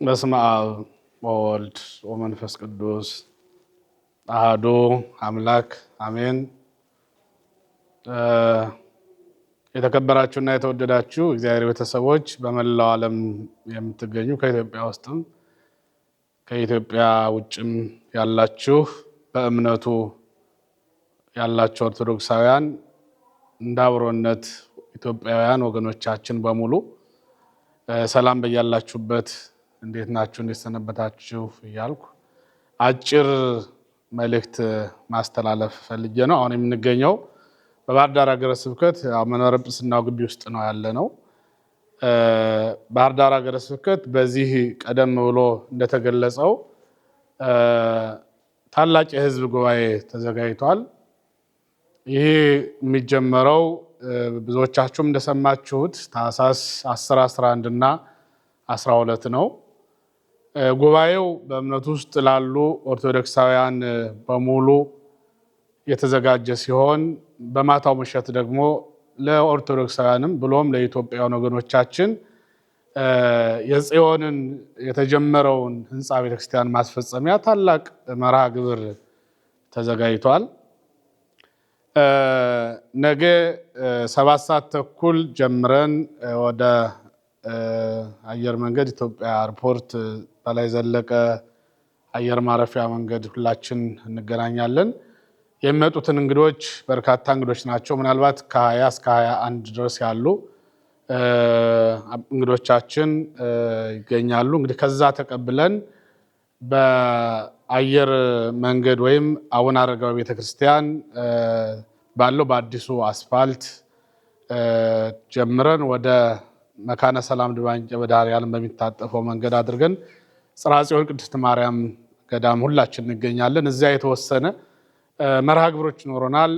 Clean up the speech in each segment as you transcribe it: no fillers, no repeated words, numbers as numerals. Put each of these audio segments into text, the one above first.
በስመ አብ ወወልድ ወመንፈስ ቅዱስ አሐዱ አምላክ አሜን። የተከበራችሁና የተወደዳችሁ እግዚአብሔር ቤተሰቦች በመላው ዓለም የምትገኙ ከኢትዮጵያ ውስጥም ከኢትዮጵያ ውጭም ያላችሁ በእምነቱ ያላችሁ ኦርቶዶክሳውያን እንደ አብሮነት ኢትዮጵያውያን ወገኖቻችን በሙሉ ሰላም በያላችሁበት እንዴት ናችሁ? እንዴት ሰነበታችሁ? እያልኩ አጭር መልእክት ማስተላለፍ ፈልጌ ነው። አሁን የምንገኘው በባህር ዳር ሀገረ ስብከት መንበረ ጵጵስናው ግቢ ውስጥ ነው ያለነው። ባህር ዳር ሀገረ ስብከት በዚህ ቀደም ብሎ እንደተገለጸው ታላቅ የሕዝብ ጉባኤ ተዘጋጅቷል። ይህ የሚጀመረው ብዙዎቻችሁም እንደሰማችሁት ታኅሳስ 10፣ 11 እና 12 ነው። ጉባኤው በእምነቱ ውስጥ ላሉ ኦርቶዶክሳውያን በሙሉ የተዘጋጀ ሲሆን በማታው ምሽት ደግሞ ለኦርቶዶክሳውያንም ብሎም ለኢትዮጵያውያን ወገኖቻችን የጽዮንን የተጀመረውን ህንፃ ቤተክርስቲያን ማስፈጸሚያ ታላቅ መርሃ ግብር ተዘጋጅቷል። ነገ 7:30 ጀምረን ወደ አየር መንገድ ኢትዮጵያ ኤርፖርት በላይ ዘለቀ አየር ማረፊያ መንገድ ሁላችን እንገናኛለን። የሚመጡትን እንግዶች በርካታ እንግዶች ናቸው። ምናልባት ከ20 እስከ 21 ድረስ ያሉ እንግዶቻችን ይገኛሉ። እንግዲህ ከዛ ተቀብለን በአየር መንገድ ወይም አቡነ አረጋዊ ቤተክርስቲያን ባለው በአዲሱ አስፋልት ጀምረን ወደ መካነ ሰላም ድባንቄ መድኃኔዓለም በሚታጠፈው መንገድ አድርገን ጽርሐ ጽዮን ቅድስት ማርያም ገዳም ሁላችን እንገኛለን። እዚያ የተወሰነ መርሃ ግብሮች ይኖረናል።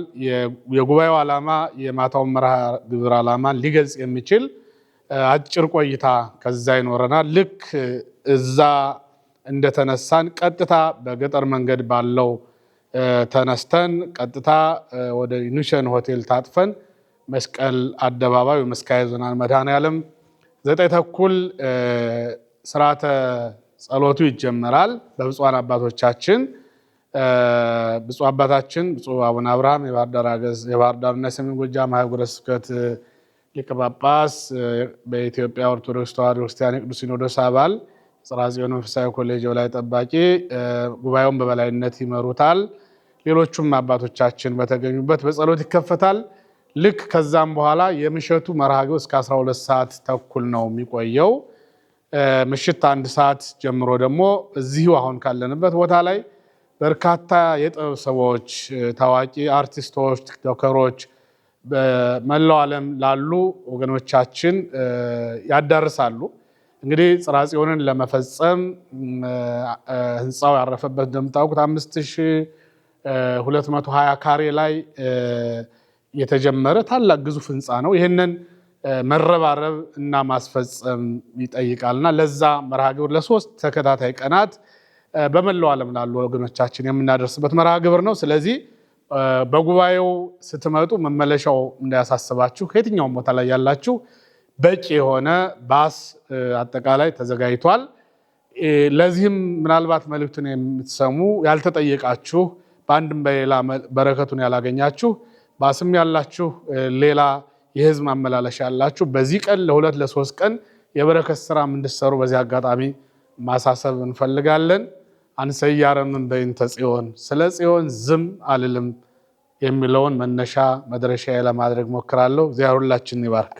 የጉባኤው ዓላማ የማታውን መርሃ ግብር ዓላማን ሊገልጽ የሚችል አጭር ቆይታ ከዛ ይኖረናል። ልክ እዛ እንደተነሳን ቀጥታ በገጠር መንገድ ባለው ተነስተን ቀጥታ ወደ ኒሸን ሆቴል ታጥፈን መስቀል አደባባይ መስካየ ኅዙናን መድኃኔዓለም 9:30 ስርዓተ ጸሎቱ ይጀመራል። በብፁዓን አባቶቻችን ብፁዕ አባታችን ብፁዕ አቡነ አብርሃም የባህር ዳርና የሰሜን ጎጃም ሀገረ ስብከት ሊቀ ጳጳስ፣ በኢትዮጵያ ኦርቶዶክስ ተዋሕዶ ክርስቲያን የቅዱስ ሲኖዶስ አባል፣ ጽርሐ ጽዮን መንፈሳዊ ኮሌጅ የበላይ ጠባቂ ጉባኤውን በበላይነት ይመሩታል። ሌሎቹም አባቶቻችን በተገኙበት በጸሎት ይከፈታል። ልክ ከዛም በኋላ የምሽቱ መርሃ ግብር እስከ 12:30 ነው የሚቆየው። ምሽት 1 ሰዓት ጀምሮ ደግሞ እዚሁ አሁን ካለንበት ቦታ ላይ በርካታ የጥበብ ሰዎች፣ ታዋቂ አርቲስቶች፣ ቲክቶከሮች በመላው ዓለም ላሉ ወገኖቻችን ያዳርሳሉ። እንግዲህ ጽርሐ ጽዮንን ለመፈጸም ህንፃው ያረፈበት እንደምታውቁት 5220 ካሬ ላይ የተጀመረ ታላቅ ግዙፍ ህንፃ ነው። ይህንን መረባረብ እና ማስፈጸም ይጠይቃልና ለዛ መርሃ ግብር ለ3 ተከታታይ ቀናት በመላው ዓለም ላሉ ወገኖቻችን የምናደርስበት መርሃ ግብር ነው። ስለዚህ በጉባኤው ስትመጡ መመለሻው እንዳያሳስባችሁ፣ ከየትኛውም ቦታ ላይ ያላችሁ በቂ የሆነ ባስ አጠቃላይ ተዘጋጅቷል። ለዚህም ምናልባት መልእክቱን የምትሰሙ ያልተጠየቃችሁ፣ በአንድም በሌላ በረከቱን ያላገኛችሁ፣ ባስም ያላችሁ፣ ሌላ የህዝብ ማመላለሻ ያላችሁ በዚህ ቀን ለ2 ለ3 ቀን የበረከት ስራ እንድትሰሩ በዚህ አጋጣሚ ማሳሰብ እንፈልጋለን። አንሰያረምን በእንተ ጽዮን፣ ስለ ጽዮን ዝም አልልም የሚለውን መነሻ መድረሻ ለማድረግ ሞክራለሁ። እግዚአብሔር ሁላችንን ይባርክ።